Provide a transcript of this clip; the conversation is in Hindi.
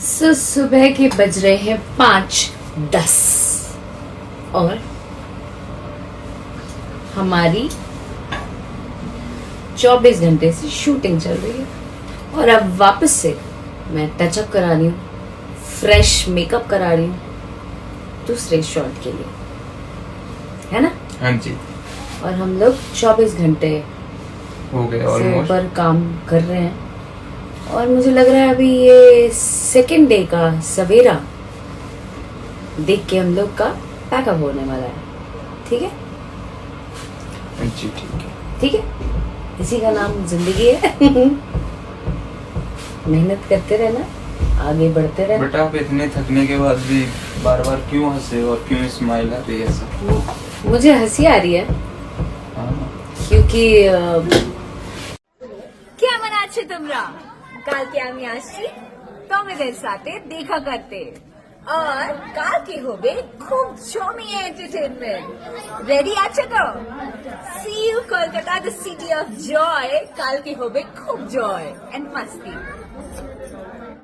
सुबह के बज रहे हैं 5:10 और हमारी 24 घंटे से शूटिंग चल रही है और अब वापस से मैं टचअप करा रही हूँ, फ्रेश मेकअप करा रही हूँ दूसरे शॉट के लिए, है ना? हाँ जी, और हम लोग 24 घंटे हो गए से ऑलमोस्ट। ऊपर काम कर रहे हैं और मुझे लग रहा है अभी ये सेकेंड डे का सवेरा देख के हम लोग का पैकअप होने वाला है। ठीक है, हाँ जी, ठीक है। ठीक है, इसी का नाम जिंदगी है। मेहनत करते रहना, आगे बढ़ते रहना। बेटा, आप इतने थकने के बाद भी बार बार क्यों हंसे और क्यों स्माइल आ रही है ऐसा? मुझे हंसी आ रही है हाँ। क्योंकि কেমন আছো তোমরা? কালকে আমি আসছি তোমাদের সাথে দেখা করতে আর কালকে হবে খুব জমিয়ে এন্টারটেইনমেন্ট। রেডি আছো তো? See you Kolkata, the city of joy. কালকে হবে খুব জয় এন্ড মাস্তি।